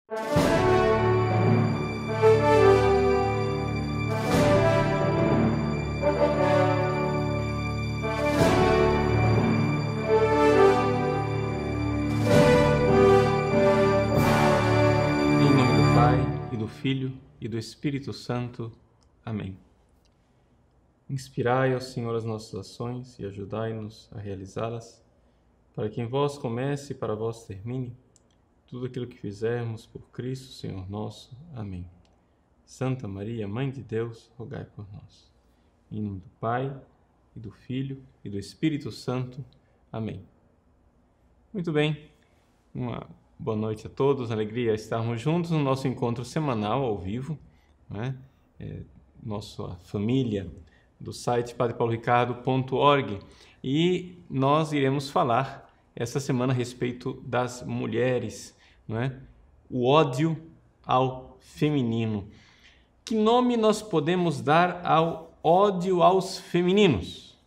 Em nome do Pai, e do Filho, e do Espírito Santo. Amém. Inspirai, ó Senhor, as nossas ações e ajudai-nos a realizá-las, para que em vós comece e para vós termine tudo aquilo que fizermos por Cristo, Senhor nosso. Amém. Santa Maria, Mãe de Deus, rogai por nós. Em nome do Pai, e do Filho, e do Espírito Santo. Amém. Muito bem. Uma boa noite a todos. Alegria estarmos juntos no nosso encontro semanal ao vivo, né? Nossa família do site padrepauloricardo.org, e nós iremos falar essa semana a respeito das mulheres, não é? O ódio ao feminino. Que nome nós podemos dar ao ódio aos femininos?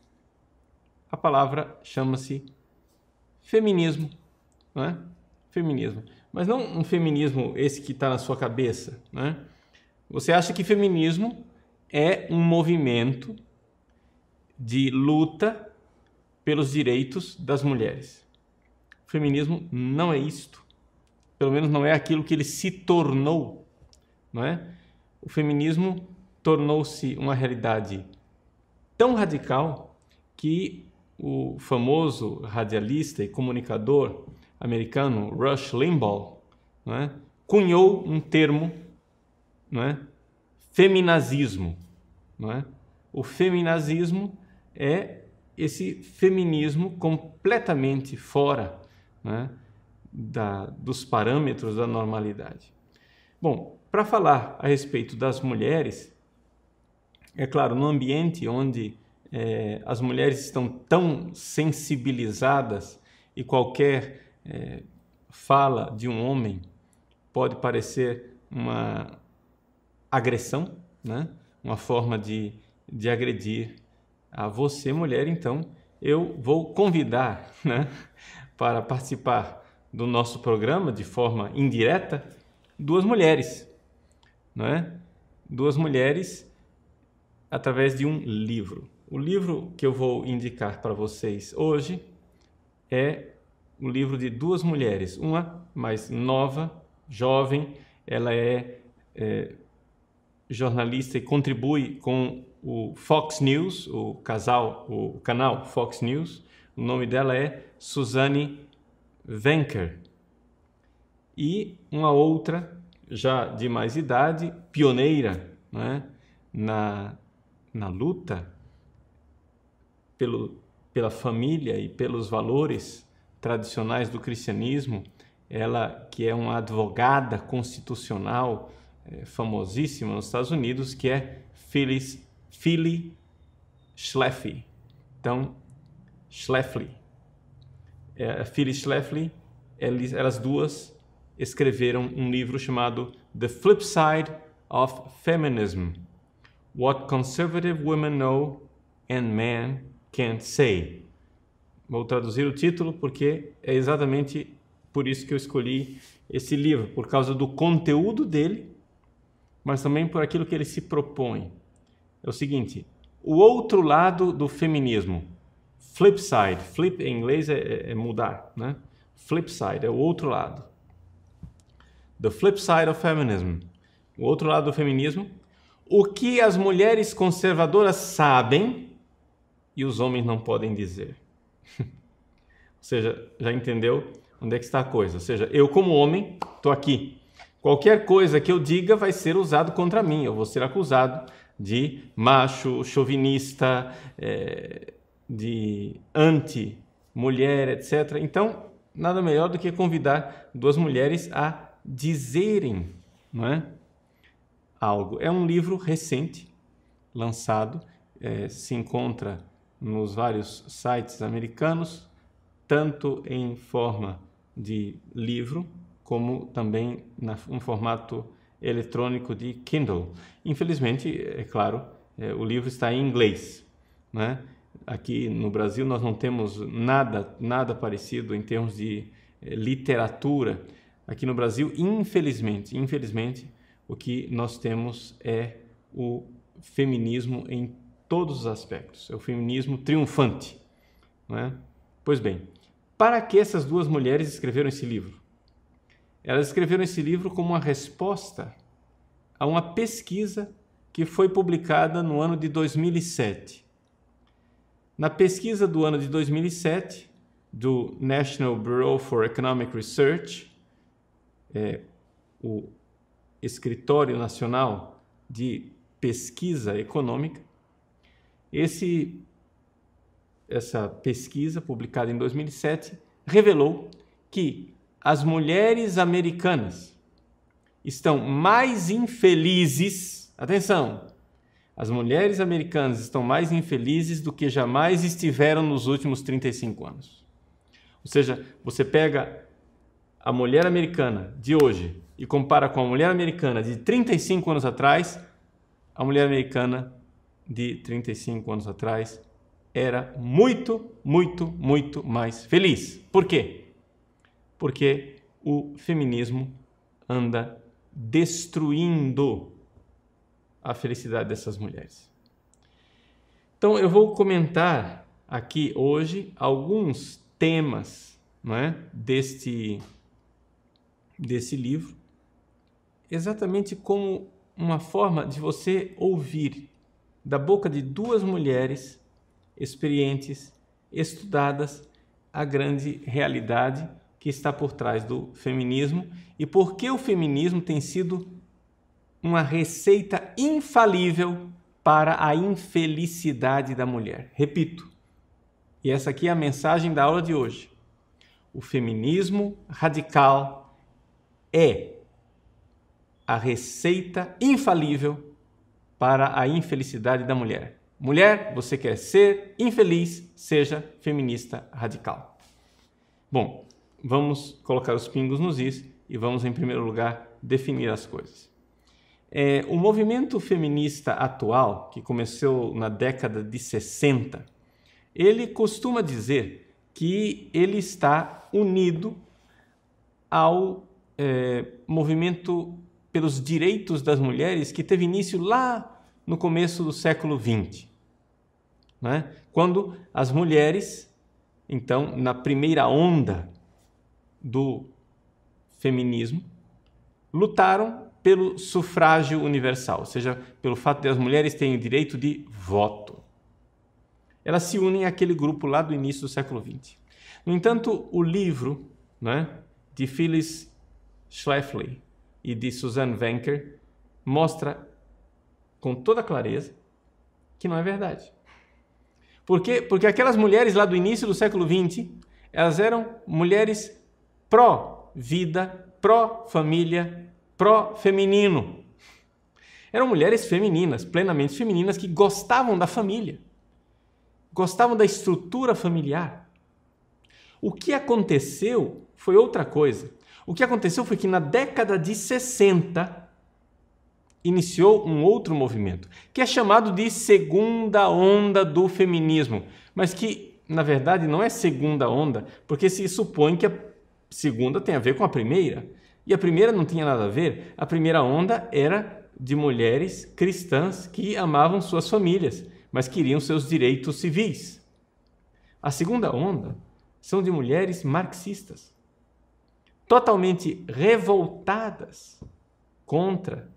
A palavra chama-se feminismo, não é? Feminismo. Mas não um feminismo esse que está na sua cabeça, né? Você acha que feminismo é um movimento de luta pelos direitos das mulheres. O feminismo não é isto. Pelo menos não é aquilo que ele se tornou, não é? O feminismo tornou-se uma realidade tão radical que o famoso radialista e comunicador americano Rush Limbaugh, não é, cunhou um termo, não é, feminazismo, não é? O feminazismo é esse feminismo completamente fora, né, dos parâmetros da normalidade. Bom, para falar a respeito das mulheres, é claro, no ambiente onde as mulheres estão tão sensibilizadas e qualquer fala de um homem pode parecer uma agressão, né? Uma forma de agredir a você, mulher. Então, eu vou convidar, né, para participar do nosso programa de forma indireta, duas mulheres, não é? Duas mulheres através de um livro. O livro que eu vou indicar para vocês hoje é o livro de duas mulheres, uma mais nova, jovem, ela é jornalista e contribui com o Fox News, o canal Fox News. O nome dela é Suzanne Venker. E uma outra, já de mais idade, pioneira, né, na luta pela família e pelos valores tradicionais do cristianismo, ela que é uma advogada constitucional famosíssima nos Estados Unidos, que é Phyllis Schlafly. Então, Schlafly. A Phyllis Schlafly, elas duas escreveram um livro chamado The Flip Side of Feminism: What Conservative Women Know and Men Can't Say. Vou traduzir o título porque é exatamente por isso que eu escolhi esse livro, por causa do conteúdo dele, mas também por aquilo que ele se propõe. É o seguinte: o outro lado do feminismo, flip side, flip em inglês é mudar, né? Flip side é o outro lado. The flip side of feminism, o outro lado do feminismo, o que as mulheres conservadoras sabem e os homens não podem dizer. Ou seja, já entendeu onde é que está a coisa? Ou seja, eu como homem estou aqui. Qualquer coisa que eu diga vai ser usado contra mim. Eu vou ser acusado de macho, chauvinista, de anti-mulher, etc. Então, nada melhor do que convidar duas mulheres a dizerem, não é, algo. É um livro recente, lançado, se encontra nos vários sites americanos, tanto em forma de livro, como também um formato eletrônico de Kindle. Infelizmente, é claro, o livro está em inglês, né? Aqui no Brasil nós não temos nada parecido em termos de literatura. aqui no Brasil, infelizmente, o que nós temos é o feminismo em todos os aspectos. É o feminismo triunfante, não é? Pois bem, para que essas duas mulheres escreveram esse livro? Elas escreveram esse livro como uma resposta a uma pesquisa que foi publicada no ano de 2007. Na pesquisa do ano de 2007, do National Bureau for Economic Research, o Escritório Nacional de Pesquisa Econômica, essa pesquisa, publicada em 2007, revelou que as mulheres americanas estão mais infelizes, atenção, as mulheres americanas estão mais infelizes do que jamais estiveram nos últimos 35 anos. Ou seja, você pega a mulher americana de hoje e compara com a mulher americana de 35 anos atrás, a mulher americana de 35 anos atrás era muito mais feliz. Por quê? Porque o feminismo anda destruindo a felicidade dessas mulheres. Então, eu vou comentar aqui hoje alguns temas, não é, desse livro, exatamente como uma forma de você ouvir da boca de duas mulheres experientes, estudadas, a grande realidade que está por trás do feminismo e por que o feminismo tem sido uma receita infalível para a infelicidade da mulher. Repito, e essa aqui é a mensagem da aula de hoje. O feminismo radical é a receita infalível para a infelicidade da mulher. Mulher, você quer ser infeliz, seja feminista radical. Bom, vamos colocar os pingos nos is e vamos, em primeiro lugar, definir as coisas. O movimento feminista atual, que começou na década de 60, ele costuma dizer que ele está unido ao movimento pelos direitos das mulheres que teve início lá no começo do século XX. Né? Quando as mulheres, então, na primeira onda do feminismo, lutaram pelo sufrágio universal, ou seja, pelo fato de as mulheres terem o direito de voto. Elas se unem àquele grupo lá do início do século XX. No entanto, o livro, né, de Phyllis Schlafly e de Suzanne Venker mostra com toda clareza que não é verdade. Por quê? Porque aquelas mulheres lá do início do século XX, elas eram mulheres pró-vida, pró-família, pró-feminino. Eram mulheres femininas, plenamente femininas, que gostavam da família, gostavam da estrutura familiar. O que aconteceu foi outra coisa. O que aconteceu foi que na década de 60 iniciou um outro movimento, que é chamado de segunda onda do feminismo, mas que, na verdade, não é segunda onda, porque se supõe que a segunda tem a ver com a primeira, e a primeira não tinha nada a ver. A primeira onda era de mulheres cristãs que amavam suas famílias, mas queriam seus direitos civis. A segunda onda são de mulheres marxistas, totalmente revoltadas contra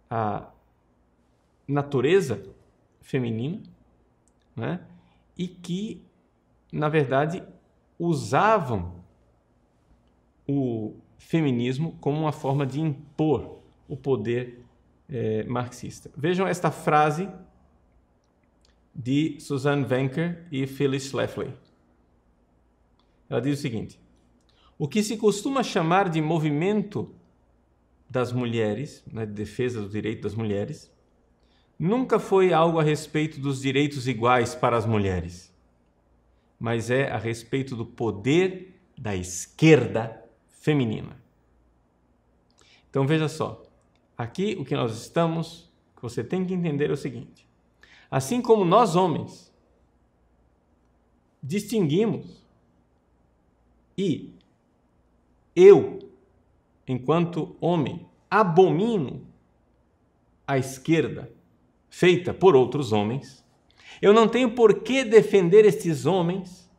a natureza feminina, né? E que, na verdade, usavam o feminismo como uma forma de impor o poder marxista. Vejam esta frase de Suzanne Venker e Phyllis Schlafly. Ela diz o seguinte: o que se costuma chamar de movimento das mulheres, né, de defesa do direito das mulheres, nunca foi algo a respeito dos direitos iguais para as mulheres, mas é a respeito do poder da esquerda feminina. Então veja só, aqui o que que você tem que entender é o seguinte: assim como nós homens distinguimos e eu enquanto homem, abomino a esquerda feita por outros homens, eu não tenho por que defender estes homens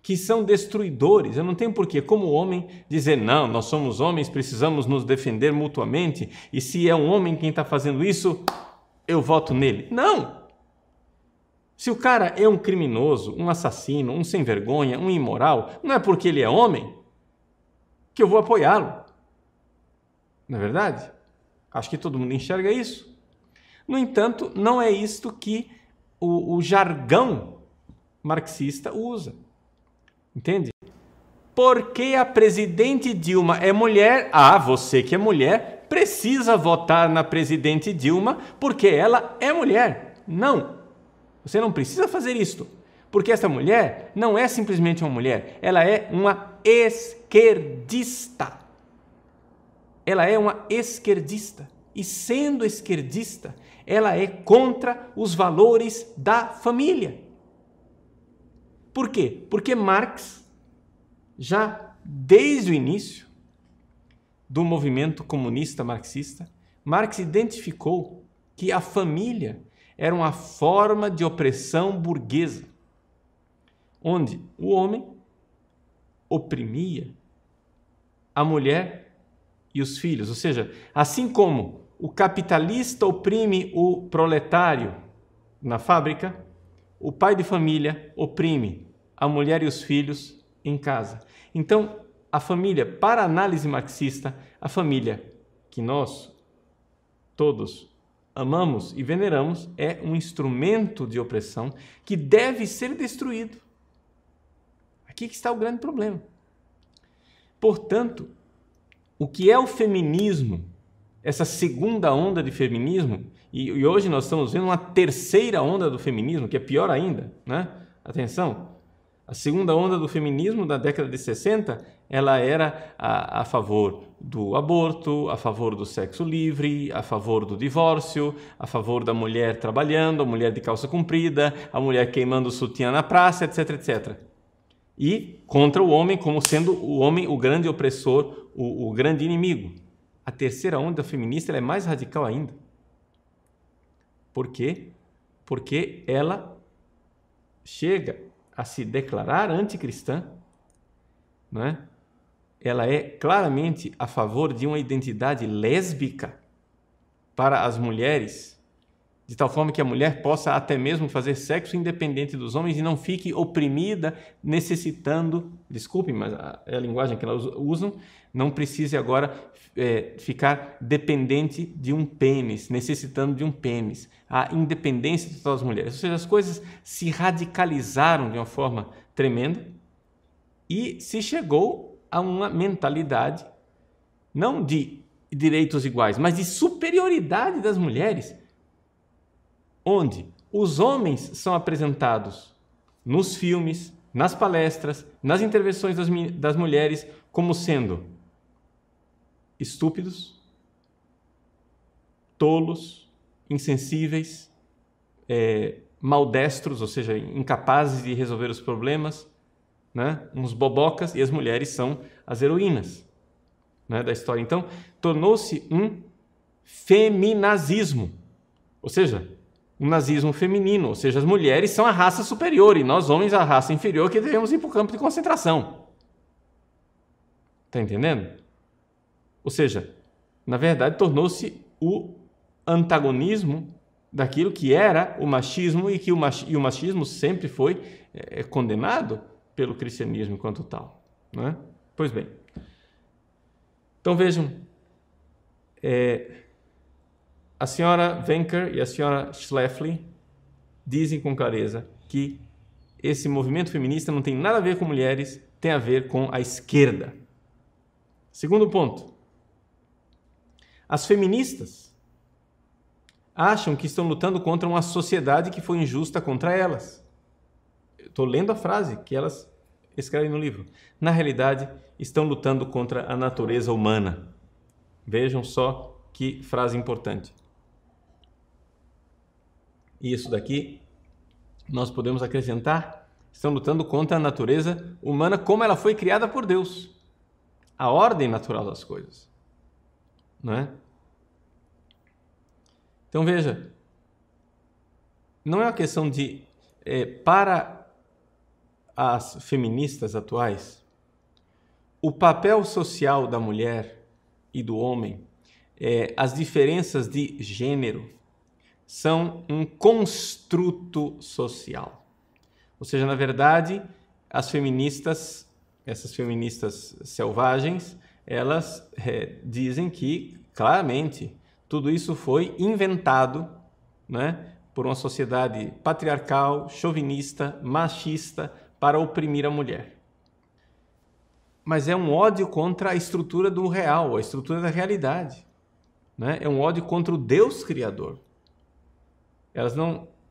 que são destruidores. Eu não tenho por que, como homem, dizer, não, nós somos homens, precisamos nos defender mutuamente, e se é um homem quem está fazendo isso, eu voto nele. Não! Se o cara é um criminoso, um assassino, um sem vergonha, um imoral, não é porque ele é homem que eu vou apoiá-lo. Não é verdade? Acho que todo mundo enxerga isso. No entanto, não é isto que o jargão marxista usa. Entende? Porque a presidente Dilma é mulher, você que é mulher precisa votar na presidente Dilma porque ela é mulher. Não, você não precisa fazer isto, porque essa mulher não é simplesmente uma mulher, ela é uma esquerdista. Ela é uma esquerdista, e sendo esquerdista, ela é contra os valores da família. Por quê? Porque Marx, já desde o início do movimento comunista marxista, Marx identificou que a família era uma forma de opressão burguesa, onde o homem oprimia a mulher e os filhos. Ou seja, assim como o capitalista oprime o proletário na fábrica, o pai de família oprime a mulher e os filhos em casa. Então, a família, para a análise marxista, a família que nós todos amamos e veneramos é um instrumento de opressão que deve ser destruído. Aqui que está o grande problema. Portanto, o que é o feminismo, essa segunda onda de feminismo, e hoje nós estamos vendo uma terceira onda do feminismo, que é pior ainda, né? Atenção, a segunda onda do feminismo da década de 60, ela era a favor do aborto, a favor do sexo livre, a favor do divórcio, a favor da mulher trabalhando, a mulher de calça comprida, a mulher queimando o sutiã na praça, etc, etc. E contra o homem como sendo o homem o grande opressor, o grande inimigo. A terceira onda feminista ela é mais radical ainda. Por quê? Porque ela chega a se declarar anticristã, não é? Ela é claramente a favor de uma identidade lésbica para as mulheres, de tal forma que a mulher possa até mesmo fazer sexo independente dos homens e não fique oprimida, necessitando, desculpem, mas é a linguagem que elas usam, não precise agora ficar dependente de um pênis, necessitando de um pênis. A independência total das mulheres. Ou seja, as coisas se radicalizaram de uma forma tremenda e se chegou a uma mentalidade não de direitos iguais, mas de superioridade das mulheres, onde os homens são apresentados nos filmes, nas palestras, nas intervenções das mulheres como sendo estúpidos, tolos, insensíveis, maldestros, ou seja, incapazes de resolver os problemas, né? Uns bobocas, e as mulheres são as heroínas, né, da história. Então, tornou-se um feminazismo, ou seja, um nazismo feminino, ou seja, as mulheres são a raça superior e nós, homens, a raça inferior que devemos ir para o campo de concentração. Está entendendo? Ou seja, na verdade, tornou-se o antagonismo daquilo que era o machismo e que o machismo sempre foi condenado pelo cristianismo enquanto tal, né? Pois bem, então vejam, a senhora Wencker e a senhora Schlafly dizem com clareza que esse movimento feminista não tem nada a ver com mulheres, tem a ver com a esquerda. Segundo ponto, as feministas acham que estão lutando contra uma sociedade que foi injusta contra elas. Estou lendo a frase que elas escrevem no livro. Na realidade, estão lutando contra a natureza humana. Vejam só que frase importante. E isso daqui nós podemos acrescentar: estão lutando contra a natureza humana como ela foi criada por Deus. A ordem natural das coisas. não é? Então veja, não é uma questão de para as feministas atuais, o papel social da mulher e do homem, as diferenças de gênero são um construto social. Ou seja, na verdade, as feministas, essas feministas selvagens, elas dizem que, claramente, tudo isso foi inventado, né, por uma sociedade patriarcal, chauvinista, machista, para oprimir a mulher. Mas é um ódio contra a estrutura do real, a estrutura da realidade, né? É um ódio contra o Deus Criador.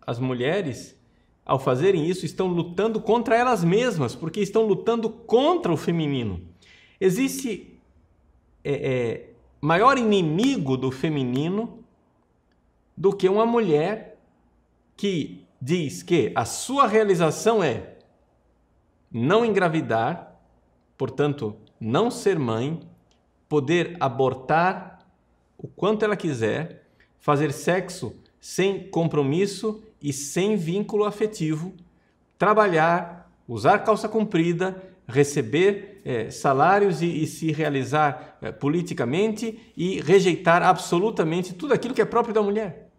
As mulheres, ao fazerem isso, estão lutando contra elas mesmas, porque estão lutando contra o feminino. Existe maior inimigo do feminino do que uma mulher que diz que a sua realização é não engravidar, portanto, não ser mãe, poder abortar o quanto ela quiser, fazer sexo sem compromisso e sem vínculo afetivo, trabalhar, usar calça comprida, receber salários e se realizar politicamente e rejeitar absolutamente tudo aquilo que é próprio da mulher.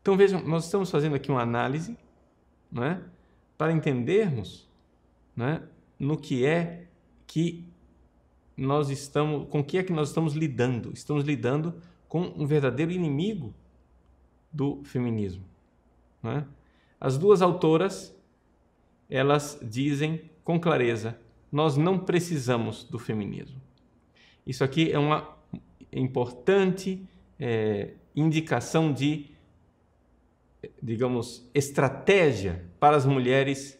Então vejam, nós estamos fazendo aqui uma análise, não é? Para entendermos, não é? No que é que nós estamos, com o que é que nós estamos lidando. Estamos lidando com um verdadeiro inimigo do feminismo, não é? As duas autoras, elas dizem com clareza, nós não precisamos do feminismo. Isso aqui é uma importante indicação de, digamos, estratégia para as mulheres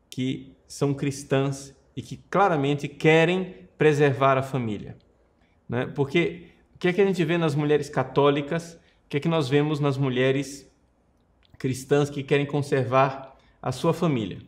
que são cristãs e que claramente querem preservar a família, né? Porque o que é que a gente vê nas mulheres católicas, o que é que nós vemos nas mulheres cristãs que querem conservar a sua família?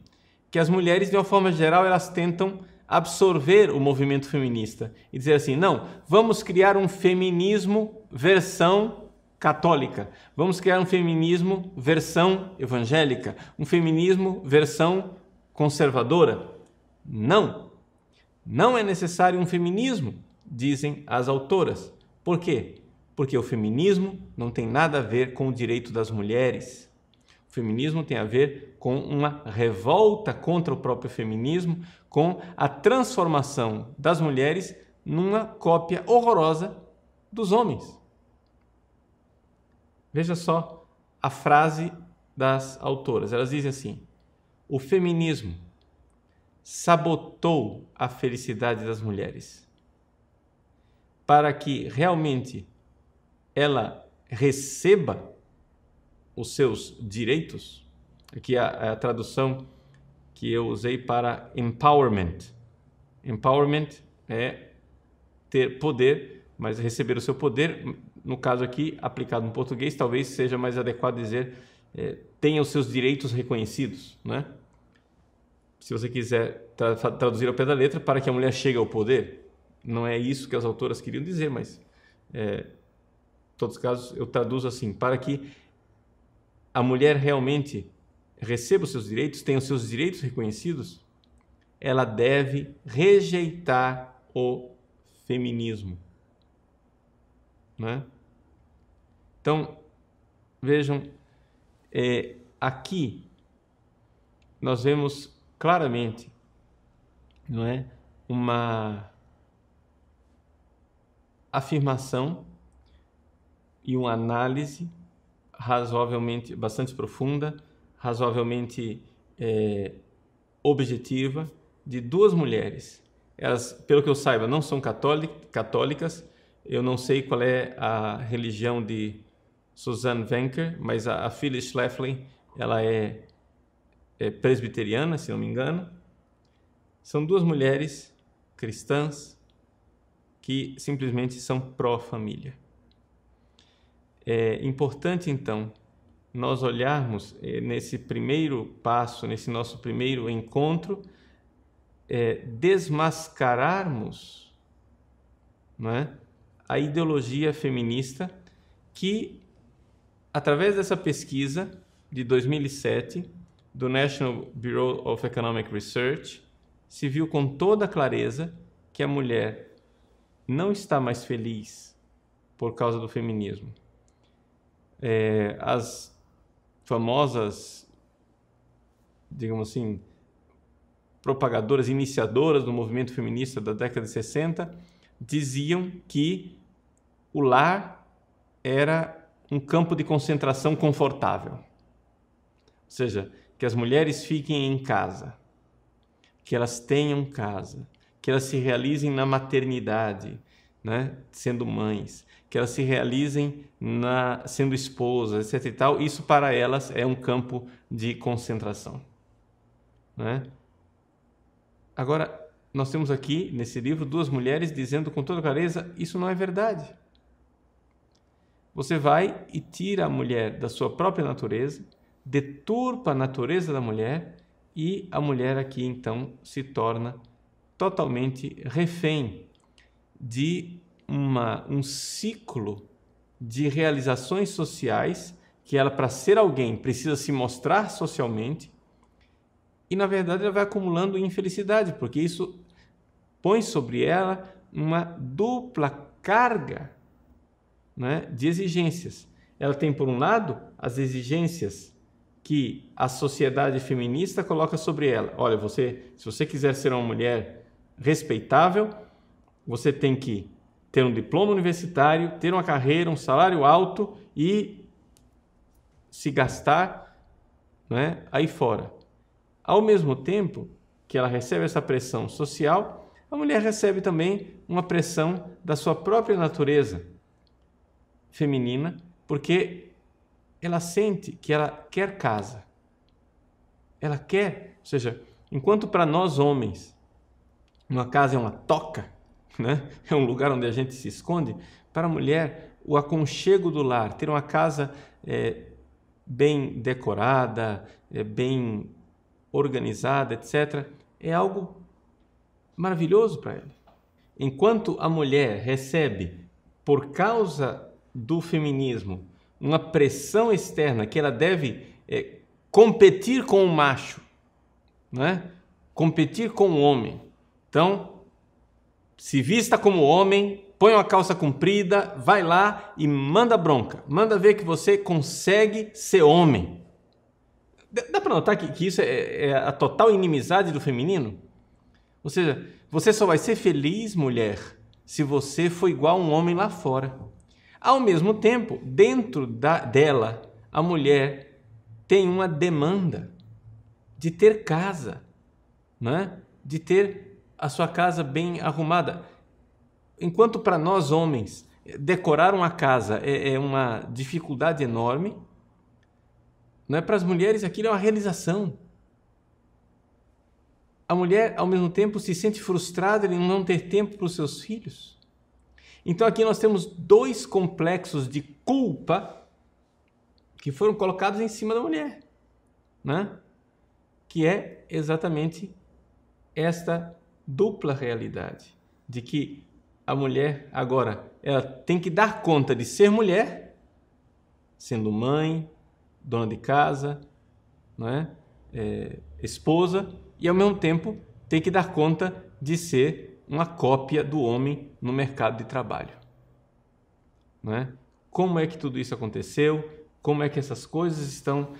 Que as mulheres, de uma forma geral, elas tentam absorver o movimento feminista e dizer assim, não, vamos criar um feminismo versão católica, vamos criar um feminismo versão evangélica, um feminismo versão conservadora. Não, não é necessário um feminismo, dizem as autoras. Por quê? Porque o feminismo não tem nada a ver com o direito das mulheres. O feminismo tem a ver com uma revolta contra o próprio feminismo, com a transformação das mulheres numa cópia horrorosa dos homens. Veja só a frase das autoras. Elas dizem assim, o feminismo sabotou a felicidade das mulheres para que realmente ela receba os seus direitos. Aqui é a tradução que eu usei para empowerment. Empowerment é ter poder, mas receber o seu poder, no caso aqui, aplicado no português, talvez seja mais adequado dizer tenha os seus direitos reconhecidos, né? Se você quiser traduzir ao pé da letra, para que a mulher chegue ao poder, não é isso que as autoras queriam dizer, mas em todos os casos eu traduzo assim, para que a mulher realmente receba os seus direitos, tenha os seus direitos reconhecidos, ela deve rejeitar o feminismo, né? Então, vejam, aqui nós vemos claramente, não é, uma afirmação e uma análise razoavelmente, bastante profunda, razoavelmente objetiva, de duas mulheres. Elas, pelo que eu saiba, não são católicas. Eu não sei qual é a religião de Suzanne Venker, mas a Phyllis Schlafly, ela é presbiteriana, se não me engano. São duas mulheres cristãs que simplesmente são pró-família. É importante, então, nós olharmos nesse primeiro passo, nesse nosso primeiro encontro, desmascararmos, não é, a ideologia feminista que, através dessa pesquisa de 2007 do National Bureau of Economic Research, se viu com toda clareza que a mulher não está mais feliz por causa do feminismo. As famosas, digamos assim, propagadoras, iniciadoras do movimento feminista da década de 60, diziam que o lar era um campo de concentração confortável. Ou seja, que as mulheres fiquem em casa, que elas tenham casa, que elas se realizem na maternidade, né, sendo mães, que elas se realizem sendo esposas, etc. e tal. Isso para elas é um campo de concentração, né? Agora, nós temos aqui, nesse livro, duas mulheres dizendo com toda clareza, isso não é verdade. Você vai e tira a mulher da sua própria natureza, deturpa a natureza da mulher e a mulher aqui, então, se torna totalmente refém de um ciclo de realizações sociais que ela, para ser alguém, precisa se mostrar socialmente. E, na verdade, ela vai acumulando infelicidade, porque isso põe sobre ela uma dupla carga, né, de exigências. Ela tem, por um lado, as exigências que a sociedade feminista coloca sobre ela. Olha, se você quiser ser uma mulher respeitável, você tem que ter um diploma universitário, ter uma carreira, um salário alto e se gastar, né, aí fora. Ao mesmo tempo que ela recebe essa pressão social, a mulher recebe também uma pressão da sua própria natureza feminina, porque ela sente que ela quer casa. Ela quer, ou seja, enquanto para nós homens uma casa é uma toca, né? É um lugar onde a gente se esconde, para a mulher o aconchego do lar, ter uma casa bem decorada, bem organizada, etc., é algo maravilhoso para ela. Enquanto a mulher recebe, por causa do feminismo, uma pressão externa que ela deve competir com o macho, né? Competir com o homem. Então, se vista como homem, põe uma calça comprida, vai lá e manda bronca. Manda ver que você consegue ser homem. Dá para notar que isso é a total inimizade do feminino? Ou seja, você só vai ser feliz, mulher, se você for igual a um homem lá fora. Ao mesmo tempo, dentro dela, a mulher tem uma demanda de ter casa, né? De ter a sua casa bem arrumada. Enquanto para nós homens, decorar uma casa é uma dificuldade enorme, não é? Para as mulheres aquilo é uma realização. A mulher, ao mesmo tempo, se sente frustrada em não ter tempo para os seus filhos. Então aqui nós temos dois complexos de culpa que foram colocados em cima da mulher, né? Que é exatamente esta dupla realidade, de que a mulher agora ela tem que dar conta de ser mulher, sendo mãe, dona de casa, né? Esposa, e ao mesmo tempo tem que dar conta de ser uma cópia do homem no mercado de trabalho, né? Como é que tudo isso aconteceu? Como é que essas coisas estão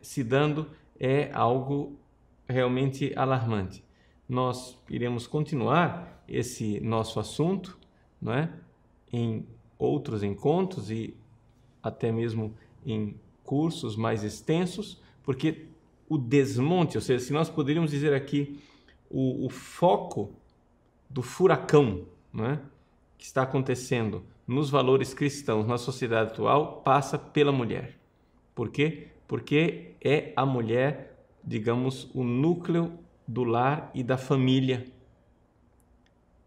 se dando? É algo realmente alarmante. Nós iremos continuar esse nosso assunto, não é? Em outros encontros e até mesmo em cursos mais extensos, porque o desmonte, ou seja, se nós poderíamos dizer aqui o foco do furacão, não é? Que está acontecendo nos valores cristãos na sociedade atual passa pela mulher. Por quê? Porque é a mulher, digamos, o núcleo do lar e da família.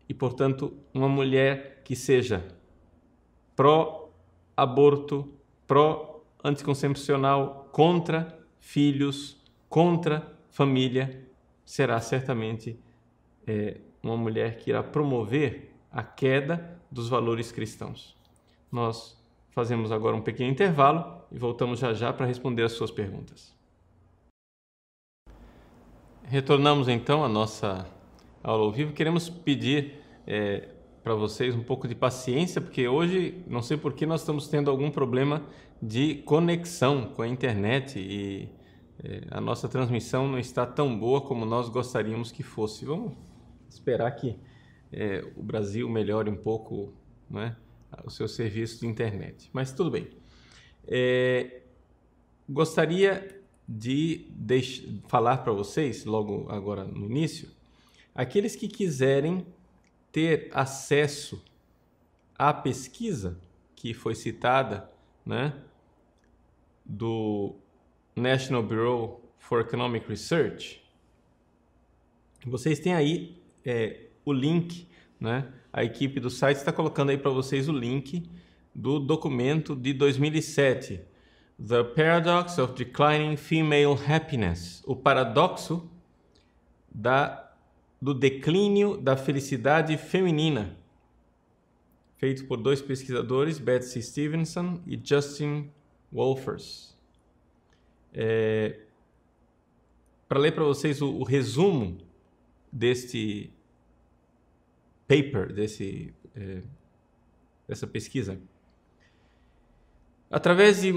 E, portanto, uma mulher que seja pró-aborto, pró-anticoncepcional, contra filhos, contra família, será certamente uma mulher que irá promover a queda dos valores cristãos. Nós fazemos agora um pequeno intervalo e voltamos já já para responder as suas perguntas. Retornamos então à nossa aula ao vivo. Queremos pedir para vocês um pouco de paciência, porque hoje, não sei por que, nós estamos tendo algum problema de conexão com a internet e a nossa transmissão não está tão boa como nós gostaríamos que fosse. Vamos esperar que o Brasil melhore um pouco, né, o seu serviço de internet. Mas tudo bem. Gostaria de falar para vocês, logo agora no início, aqueles que quiserem ter acesso à pesquisa que foi citada, né, do National Bureau for Economic Research, vocês têm aí o link, né? A equipe do site está colocando aí para vocês o link do documento de 2007, The Paradox of Declining Female Happiness, o paradoxo do declínio da felicidade feminina, feito por dois pesquisadores, Betsy Stevenson e Justin Wolfers. Para ler para vocês o resumo deste paper, dessa pesquisa. Através de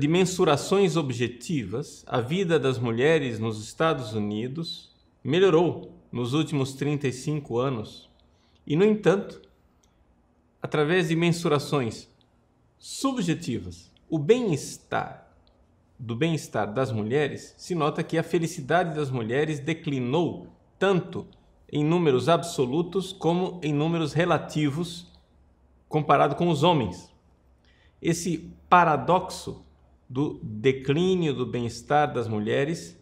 mensurações objetivas, a vida das mulheres nos Estados Unidos melhorou nos últimos 35 anos e, no entanto, através de mensurações subjetivas, do bem-estar das mulheres, se nota que a felicidade das mulheres declinou tanto em números absolutos como em números relativos comparado com os homens. Esse paradoxo do declínio do bem-estar das mulheres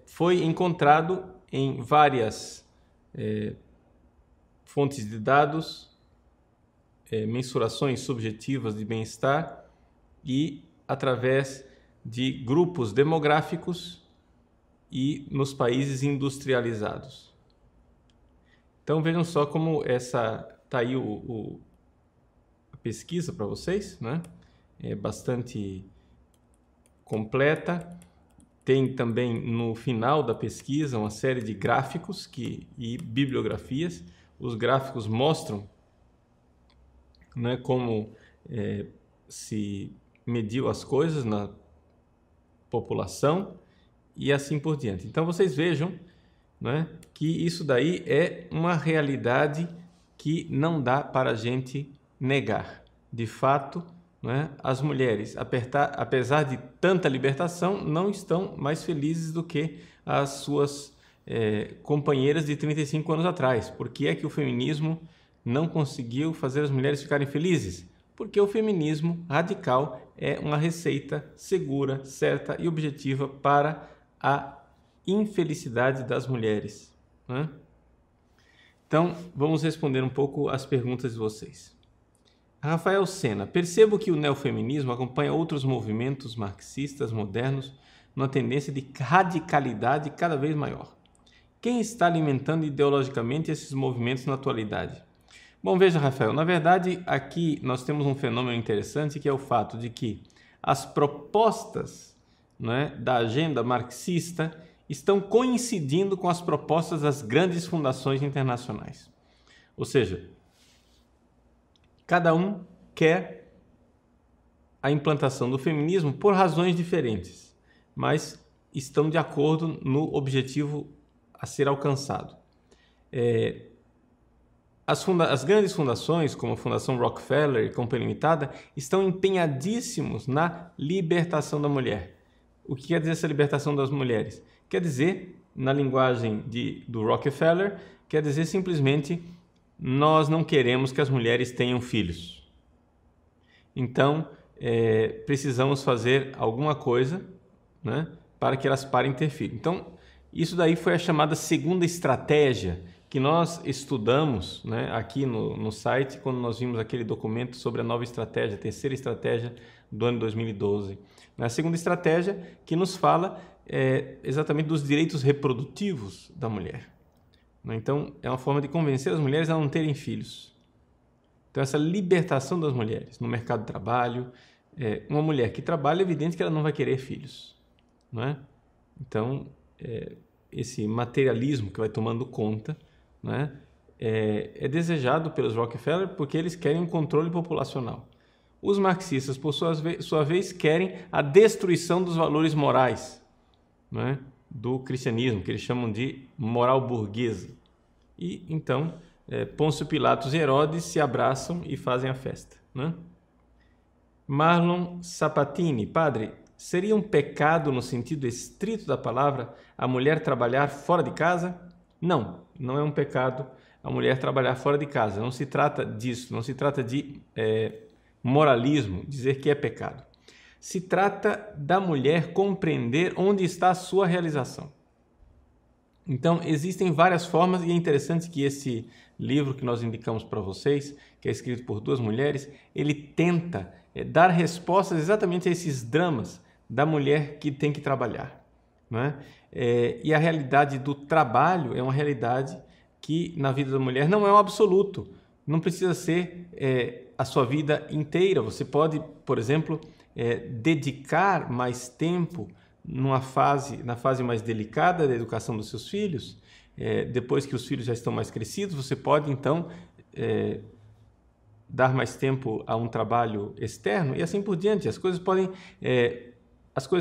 foi encontrado em várias fontes de dados, mensurações subjetivas de bem-estar e através de grupos demográficos e nos países industrializados. Então vejam só como está aí a pesquisa para vocês, né? É bastante completa. Tem também no final da pesquisa uma série de gráficos e bibliografias. Os gráficos mostram, né, como se mediu as coisas na população e assim por diante. Então vocês vejam, né, que isso daí é uma realidade que não dá para a gente negar. De fato, né, as mulheres, apesar de tanta libertação, não estão mais felizes do que as suas companheiras de 35 anos atrás. Por que é que o feminismo não conseguiu fazer as mulheres ficarem felizes? Porque o feminismo radical é uma receita segura, certa e objetiva para a infelicidade das mulheres, né? Então, vamos responder um pouco as perguntas de vocês. Rafael Sena, percebo que o neofeminismo acompanha outros movimentos marxistas modernos numa tendência de radicalidade cada vez maior. Quem está alimentando ideologicamente esses movimentos na atualidade? Bom, veja, Rafael, na verdade, aqui nós temos um fenômeno interessante, que é o fato de que as propostas, né, da agenda marxista estão coincidindo com as propostas das grandes fundações internacionais. Ou seja, cada um quer a implantação do feminismo por razões diferentes, mas estão de acordo no objetivo a ser alcançado. As grandes fundações, como a Fundação Rockefeller e Companhia Limitada, estão empenhadíssimos na libertação da mulher. O que quer dizer essa libertação das mulheres? Quer dizer, na linguagem do Rockefeller, quer dizer simplesmente: nós não queremos que as mulheres tenham filhos. Então, precisamos fazer alguma coisa, né, para que elas parem de ter filhos. Então, isso daí foi a chamada segunda estratégia que nós estudamos, né, aqui no site, quando nós vimos aquele documento sobre a nova estratégia, a terceira estratégia do ano 2012. A segunda estratégia que nos fala exatamente dos direitos reprodutivos da mulher. né? Então, é uma forma de convencer as mulheres a não terem filhos. Então, essa libertação das mulheres no mercado de trabalho, uma mulher que trabalha, é evidente que ela não vai querer filhos, não é? Então, esse materialismo que vai tomando conta, né, é desejado pelos Rockefeller porque eles querem um controle populacional. Os marxistas, por sua vez, querem a destruição dos valores morais, né, do cristianismo, que eles chamam de moral burguesa. E então, Pôncio Pilatos e Herodes se abraçam e fazem a festa, né? Marlon Sapatini, padre, seria um pecado no sentido estrito da palavra a mulher trabalhar fora de casa? Não, não é um pecado a mulher trabalhar fora de casa. Não se trata disso, não se trata de moralismo, dizer que é pecado. Se trata da mulher compreender onde está a sua realização. Então, existem várias formas e é interessante que esse livro que nós indicamos para vocês, que é escrito por duas mulheres, ele tenta dar respostas exatamente a esses dramas da mulher que tem que trabalhar, né? E a realidade do trabalho é uma realidade que na vida da mulher não é um absoluto, não precisa ser a sua vida inteira. Você pode, por exemplo, dedicar mais tempo na fase mais delicada da educação dos seus filhos. Depois que os filhos já estão mais crescidos, você pode então dar mais tempo a um trabalho externo e assim por diante. As coisas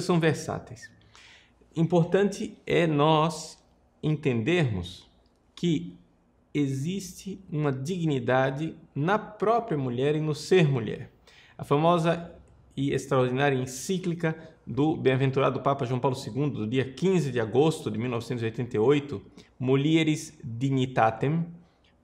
são versáteis. Importante é nós entendermos que existe uma dignidade na própria mulher e no ser mulher. A famosa e extraordinária encíclica do bem-aventurado Papa João Paulo II, do dia 15 de agosto de 1988, Mulieris Dignitatem,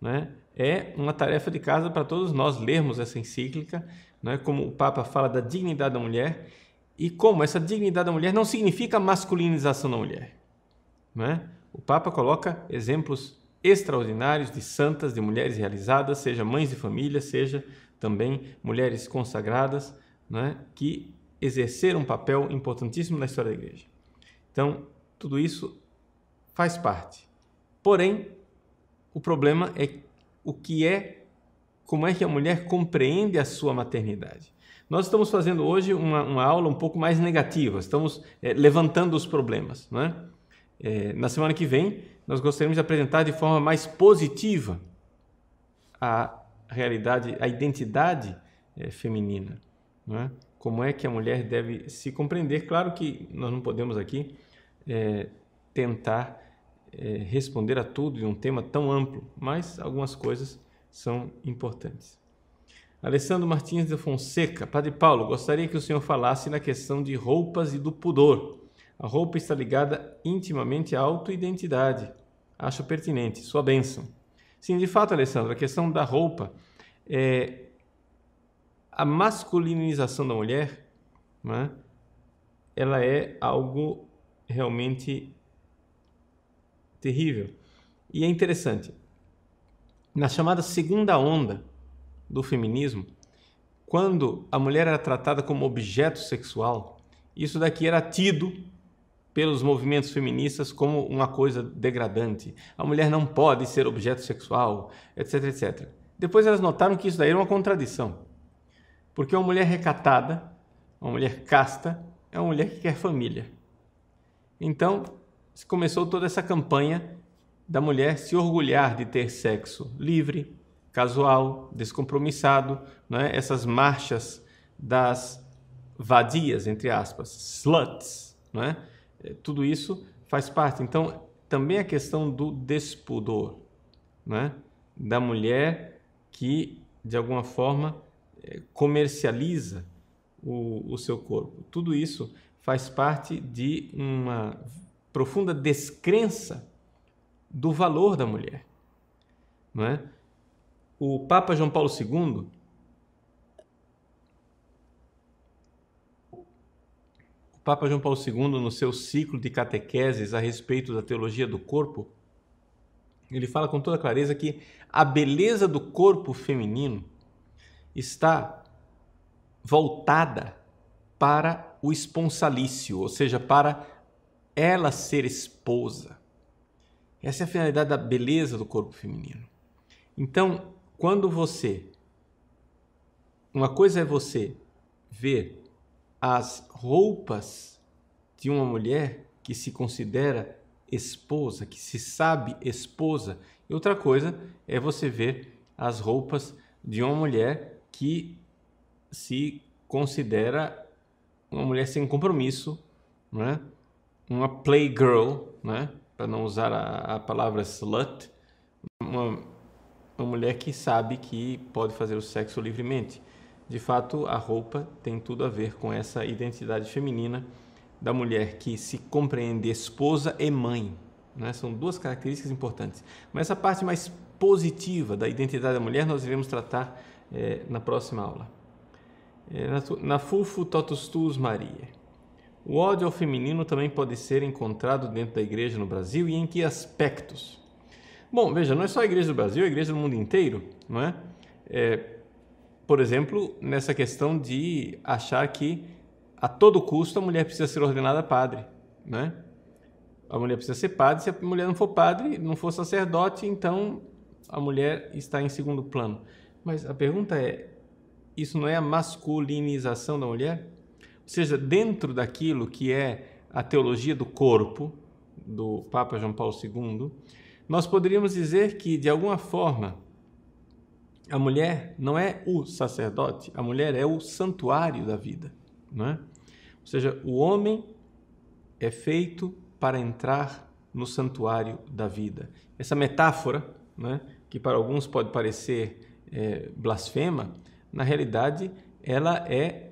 né? É uma tarefa de casa para todos nós lermos essa encíclica, né? Como o Papa fala da dignidade da mulher e como essa dignidade da mulher não significa masculinização da mulher, né? O Papa coloca exemplos extraordinários de santas, de mulheres realizadas, seja mães de família, seja também mulheres consagradas, né, que exerceram um papel importantíssimo na história da Igreja. Então, tudo isso faz parte. Porém, o problema é como é que a mulher compreende a sua maternidade. Nós estamos fazendo hoje uma aula um pouco mais negativa, estamos levantando os problemas, né? Na semana que vem, nós gostaríamos de apresentar de forma mais positiva a realidade, a identidade feminina, né? Como é que a mulher deve se compreender. Claro que nós não podemos aqui tentar responder a tudo em um tema tão amplo, mas algumas coisas são importantes. Alessandro Martins de Fonseca, Padre Paulo, gostaria que o senhor falasse na questão de roupas e do pudor. A roupa está ligada intimamente à autoidentidade. Acho pertinente. Sua bênção. Sim, de fato, Alessandro, a questão da roupa, a masculinização da mulher, né, ela é algo realmente terrível. E é interessante. Na chamada segunda onda do feminismo, quando a mulher era tratada como objeto sexual, isso daqui era tido pelos movimentos feministas como uma coisa degradante. A mulher não pode ser objeto sexual, etc, etc. Depois elas notaram que isso daí era uma contradição. Porque uma mulher recatada, uma mulher casta, é uma mulher que quer família. Então, começou toda essa campanha da mulher se orgulhar de ter sexo livre, casual, descompromissado, né? Essas marchas das vadias, entre aspas, sluts, né? Tudo isso faz parte. Então, também a questão do despudor, né? Da mulher que, de alguma forma, comercializa o seu corpo. Tudo isso faz parte de uma profunda descrença do valor da mulher, não é? O Papa João Paulo II, no seu ciclo de catequeses a respeito da teologia do corpo, ele fala com toda clareza que a beleza do corpo feminino está voltada para o esponsalício, ou seja, para ela ser esposa. Essa é a finalidade da beleza do corpo feminino. Então, quando uma coisa é você ver as roupas de uma mulher que se considera esposa, que se sabe esposa, e outra coisa é você ver as roupas de uma mulher que se considera uma mulher sem compromisso, né? Uma playgirl, né? Para não usar a palavra slut, uma mulher que sabe que pode fazer o sexo livremente. De fato, a roupa tem tudo a ver com essa identidade feminina da mulher que se compreende esposa e mãe, né? São duas características importantes. Mas essa parte mais positiva da identidade da mulher nós iremos tratar na próxima aula. Na Fulfo Totus Tuus Maria. O ódio ao feminino também pode ser encontrado dentro da igreja no Brasil e em que aspectos? Bom, veja, não é só a igreja do Brasil, é a igreja do mundo inteiro, não é? Por exemplo, nessa questão de achar que a todo custo a mulher precisa ser ordenada padre, né? A mulher precisa ser padre, se a mulher não for padre, não for sacerdote, então a mulher está em segundo plano. Mas a pergunta é, isso não é a masculinização da mulher? Ou seja, dentro daquilo que é a teologia do corpo, do Papa João Paulo II, nós poderíamos dizer que, de alguma forma, a mulher não é o sacerdote, a mulher é o santuário da vida, não é? Ou seja, o homem é feito para entrar no santuário da vida. Essa metáfora, né, que para alguns pode parecer blasfema, na realidade ela é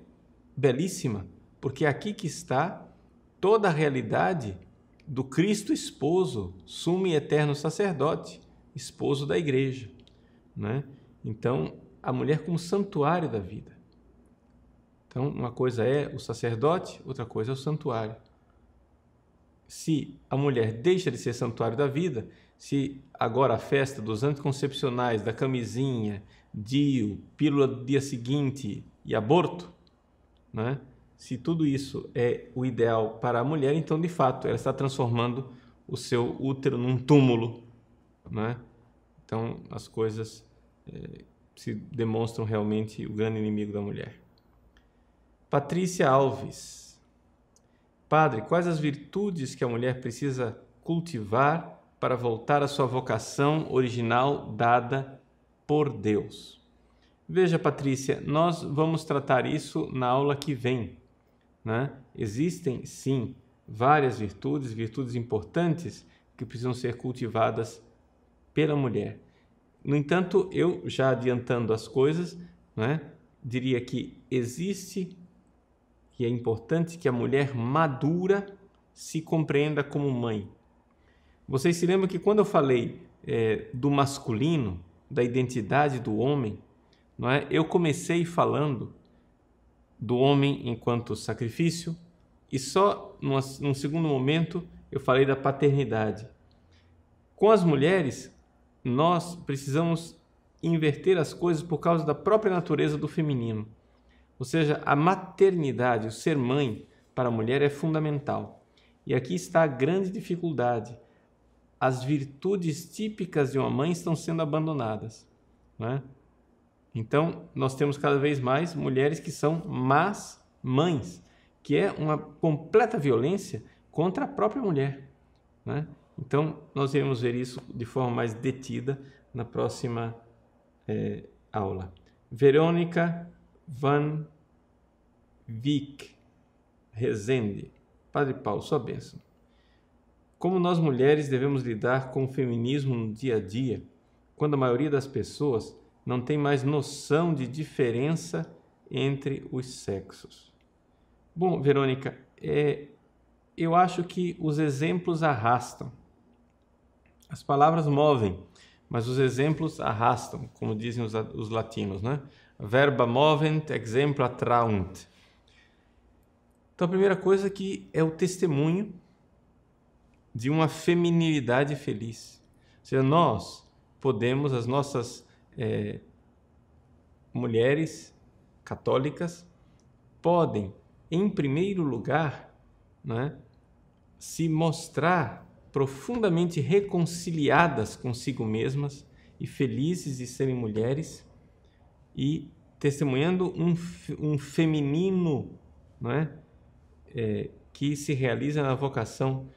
belíssima, porque é aqui que está toda a realidade do Cristo esposo, sumo e eterno sacerdote, esposo da igreja, né? Então, a mulher como santuário da vida. Então, uma coisa é o sacerdote, outra coisa é o santuário. Se a mulher deixa de ser santuário da vida, se agora a festa dos anticoncepcionais, da camisinha, DIU, pílula do dia seguinte e aborto, né? Se tudo isso é o ideal para a mulher, então, de fato, ela está transformando o seu útero num túmulo, né? Então, as coisas se demonstram realmente o grande inimigo da mulher. Patrícia Alves. Padre, quais as virtudes que a mulher precisa cultivar para voltar à sua vocação original dada por Deus? Veja, Patrícia, nós vamos tratar isso na aula que vem, né? Existem, sim, várias virtudes importantes que precisam ser cultivadas pela mulher. No entanto, eu, já adiantando as coisas, né, diria que existe, que é importante que a mulher madura se compreenda como mãe. Vocês se lembram que quando eu falei do masculino, da identidade do homem, não é? Eu comecei falando do homem enquanto sacrifício e só num segundo momento eu falei da paternidade. Com as mulheres, nós precisamos inverter as coisas por causa da própria natureza do feminino. Ou seja, a maternidade, o ser mãe para a mulher é fundamental. E aqui está a grande dificuldade. As virtudes típicas de uma mãe estão sendo abandonadas, né? Então, nós temos cada vez mais mulheres que são más mães, que é uma completa violência contra a própria mulher, né? Então, nós iremos ver isso de forma mais detida na próxima aula. Verônica Van Vick Rezende. Padre Paulo, sua bênção. Como nós mulheres devemos lidar com o feminismo no dia a dia, quando a maioria das pessoas não tem mais noção de diferença entre os sexos? Bom, Verônica, eu acho que os exemplos arrastam. As palavras movem, mas os exemplos arrastam, como dizem os latinos, né? Verba movent, exempla traunt. Então, a primeira coisa que é o testemunho de uma feminilidade feliz. Ou seja, nós podemos, as nossas mulheres católicas, podem, em primeiro lugar, né, se mostrar profundamente reconciliadas consigo mesmas e felizes de serem mulheres e testemunhando um feminino, não é? Que se realiza na vocação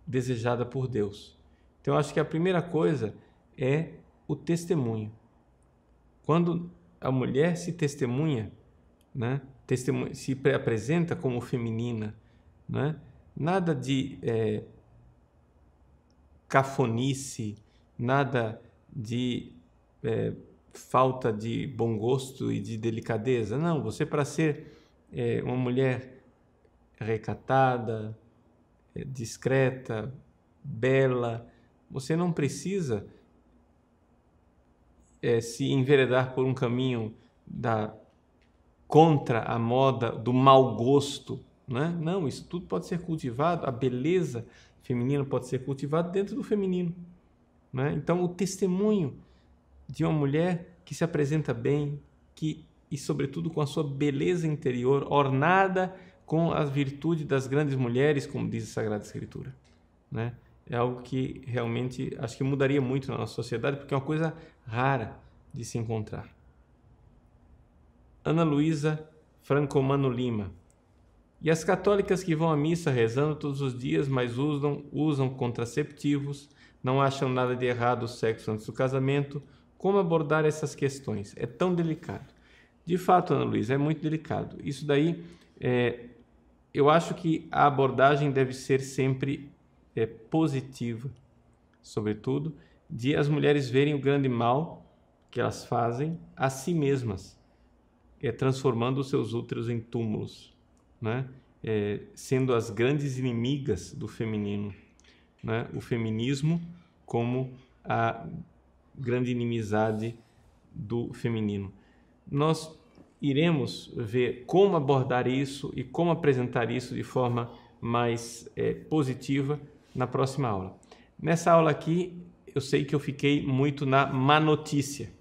desejada por Deus. Então, eu acho que a primeira coisa é o testemunho. Quando a mulher se testemunha, né? Se apresenta como feminina, né? Nada de cafonice, nada de falta de bom gosto e de delicadeza. Não, você, para ser uma mulher recatada, discreta, bela, você não precisa se enveredar por um caminho contra a moda do mau gosto, né? Não, isso tudo pode ser cultivado, a beleza feminina pode ser cultivada dentro do feminino, né? Então, o testemunho de uma mulher que se apresenta bem, e sobretudo com a sua beleza interior, ornada com as virtudes das grandes mulheres, como diz a Sagrada Escritura, né? É algo que realmente acho que mudaria muito na nossa sociedade, porque é uma coisa rara de se encontrar. Ana Luísa Francomano Lima. E as católicas que vão à missa rezando todos os dias, mas usam contraceptivos, não acham nada de errado o sexo antes do casamento, como abordar essas questões? É tão delicado. De fato, Ana Luísa, é muito delicado. Isso daí, eu acho que a abordagem deve ser sempre positiva, sobretudo, de as mulheres verem o grande mal que elas fazem a si mesmas, transformando os seus úteros em túmulos, né? Sendo as grandes inimigas do feminino, né? O feminismo como a grande inimizade do feminino. Nós iremos ver como abordar isso e como apresentar isso de forma mais positiva na próxima aula. Nessa aula aqui, eu sei que eu fiquei muito na má notícia,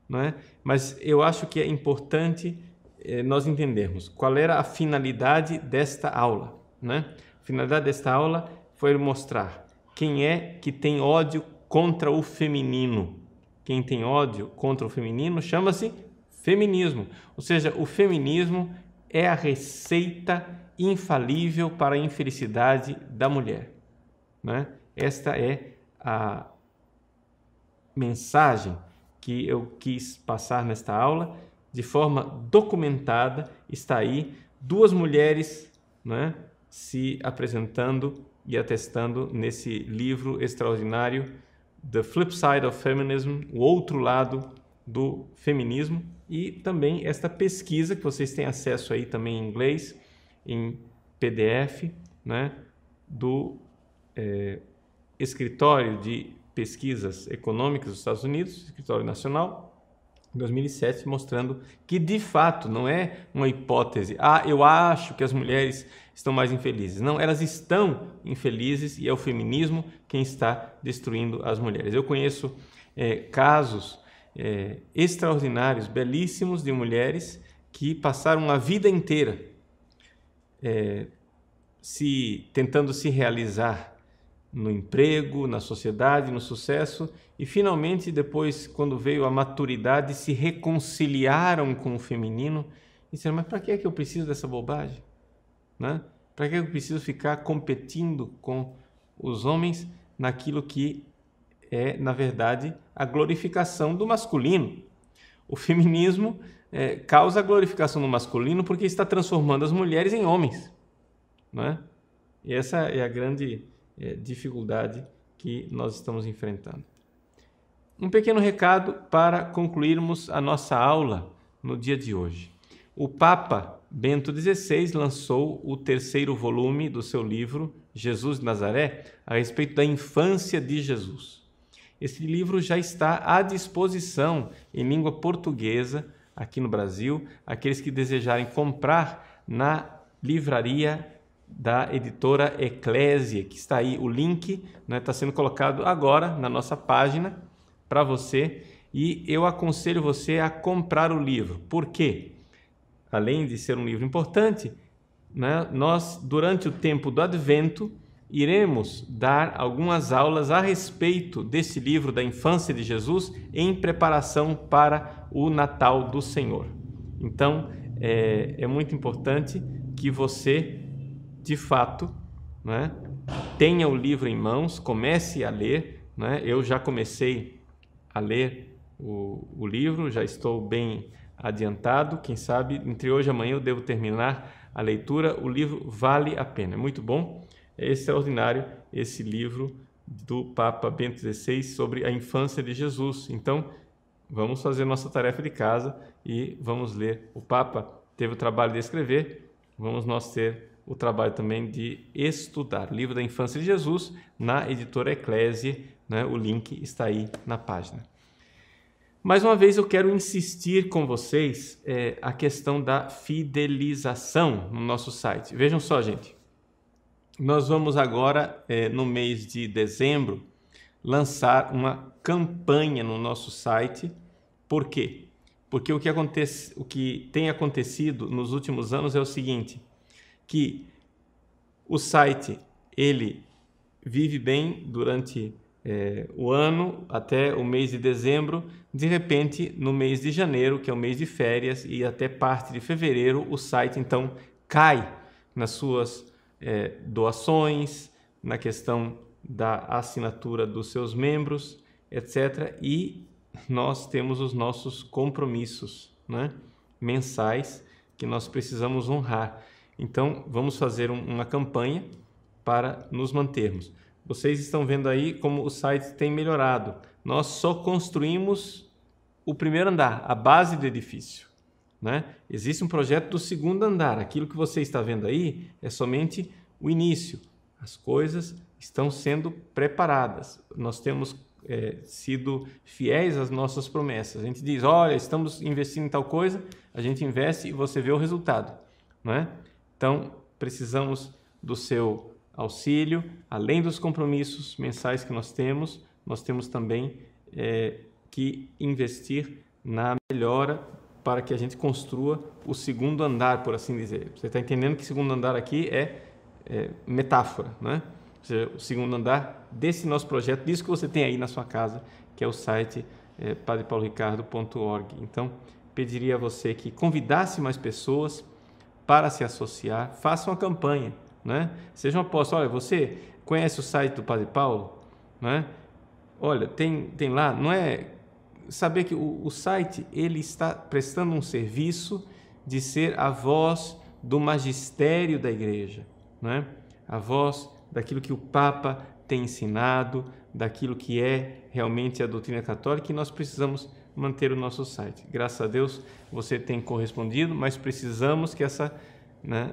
não é? Mas eu acho que é importante nós entendermos qual era a finalidade desta aula, né? A finalidade desta aula foi mostrar quem é que tem ódio contra o feminino. Quem tem ódio contra o feminino chama-se feminismo. Ou seja, o feminismo é a receita infalível para a infelicidade da mulher, né? Esta é a mensagem que eu quis passar nesta aula de forma documentada. Está aí duas mulheres, né, se apresentando e atestando nesse livro extraordinário, The Flip Side of Feminism, o outro lado do feminismo, e também esta pesquisa que vocês têm acesso aí também em inglês, em PDF, né, do Escritório de Pesquisas Econômicas dos Estados Unidos, Escritório Nacional, em 2007, mostrando que, de fato, não é uma hipótese. Eu acho que as mulheres estão mais infelizes. Não, elas estão infelizes e é o feminismo quem está destruindo as mulheres. Eu conheço casos extraordinários, belíssimos, de mulheres que passaram a vida inteira tentando se realizar no emprego, na sociedade, no sucesso, e finalmente, depois, quando veio a maturidade, se reconciliaram com o feminino e disseram: mas para que é que eu preciso dessa bobagem? Né? Para que eu preciso ficar competindo com os homens naquilo que é, na verdade, a glorificação do masculino? O feminismo causa a glorificação do masculino porque está transformando as mulheres em homens, né? E essa é a grande dificuldade que nós estamos enfrentando. Um pequeno recado para concluirmos a nossa aula no dia de hoje. O Papa Bento XVI lançou o 3º volume do seu livro Jesus de Nazaré, a respeito da infância de Jesus. Esse livro já está à disposição em língua portuguesa aqui no Brasil. Aqueles que desejarem comprar na livraria da editora Eclésia, que está aí o link, né, está sendo colocado agora na nossa página para você, e eu aconselho você a comprar o livro. Por quê? Além de ser um livro importante, né, nós, durante o tempo do Advento, iremos dar algumas aulas a respeito desse livro da infância de Jesus em preparação para o Natal do Senhor. Então, é muito importante que você, de fato, né, tenha o livro em mãos, comece a ler, né? Eu já comecei a ler o livro, já estou bem adiantado, quem sabe entre hoje e amanhã eu devo terminar a leitura. O livro vale a pena, é muito bom, é extraordinário esse livro do Papa Bento XVI sobre a infância de Jesus. Então, vamos fazer nossa tarefa de casa e vamos ler. O Papa teve o trabalho de escrever, vamos nós ter o trabalho também de estudar. O livro da infância de Jesus, na editora Eclésia, né? O link está aí na página. Mais uma vez eu quero insistir com vocês a questão da fidelização no nosso site. Vejam só, gente, nós vamos agora, no mês de dezembro, lançar uma campanha no nosso site. Por quê? Porque o que tem acontecido nos últimos anos é o seguinte, que o site ele vive bem durante o ano até o mês de dezembro. De repente, no mês de janeiro, que é o mês de férias, e até parte de fevereiro, o site então cai nas suas doações, na questão da assinatura dos seus membros, etc. E nós temos os nossos compromissos, né, mensais que nós precisamos honrar. Então, vamos fazer uma campanha para nos mantermos. Vocês estão vendo aí como o site tem melhorado. Nós só construímos o primeiro andar, a base do edifício, né? Existe um projeto do segundo andar. Aquilo que você está vendo aí é somente o início. As coisas estão sendo preparadas. Nós temos sido fiéis às nossas promessas. A gente diz, olha, estamos investindo em tal coisa, a gente investe e você vê o resultado, né? Então, precisamos do seu auxílio. Além dos compromissos mensais que nós temos também que investir na melhora para que a gente construa o segundo andar, por assim dizer. Você está entendendo que segundo andar aqui é metáfora, né? Ou seja, o segundo andar desse nosso projeto, disso que você tem aí na sua casa, que é o site padrepauloricardo.org. Então, pediria a você que convidasse mais pessoas para se associar, faça uma campanha, né? Seja um apóstolo. Olha, você conhece o site do Padre Paulo, né? Olha, tem lá, não é saber que o site ele está prestando um serviço de ser a voz do magistério da igreja, né? A voz daquilo que o Papa tem ensinado, daquilo que é realmente a doutrina católica, e nós precisamos manter o nosso site. Graças a Deus você tem correspondido, mas precisamos que essa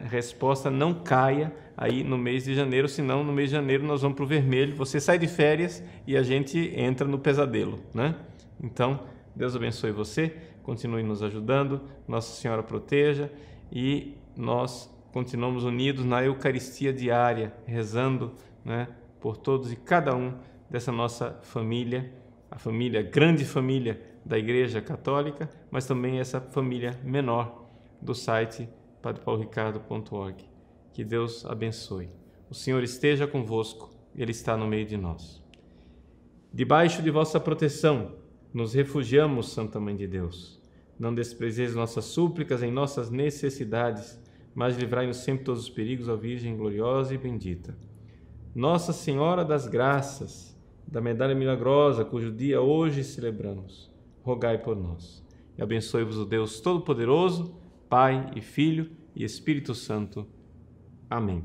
resposta não caia aí no mês de janeiro, senão no mês de janeiro nós vamos para o vermelho, você sai de férias e a gente entra no pesadelo, né? Então, Deus abençoe você, continue nos ajudando, Nossa Senhora proteja e nós continuamos unidos na Eucaristia diária, rezando, né, por todos e cada um dessa nossa família, a grande família da Igreja Católica, mas também essa família menor do site padrepauloricardo.org. Que Deus abençoe. O Senhor esteja convosco, Ele está no meio de nós. Debaixo de vossa proteção, nos refugiamos, Santa Mãe de Deus. Não desprezeis nossas súplicas em nossas necessidades, mas livrai-nos sempre de todos os perigos, ó Virgem gloriosa e bendita. Nossa Senhora das Graças, da Medalha Milagrosa, cujo dia hoje celebramos, rogai por nós. E abençoe-vos o Deus Todo-Poderoso, Pai e Filho e Espírito Santo. Amém.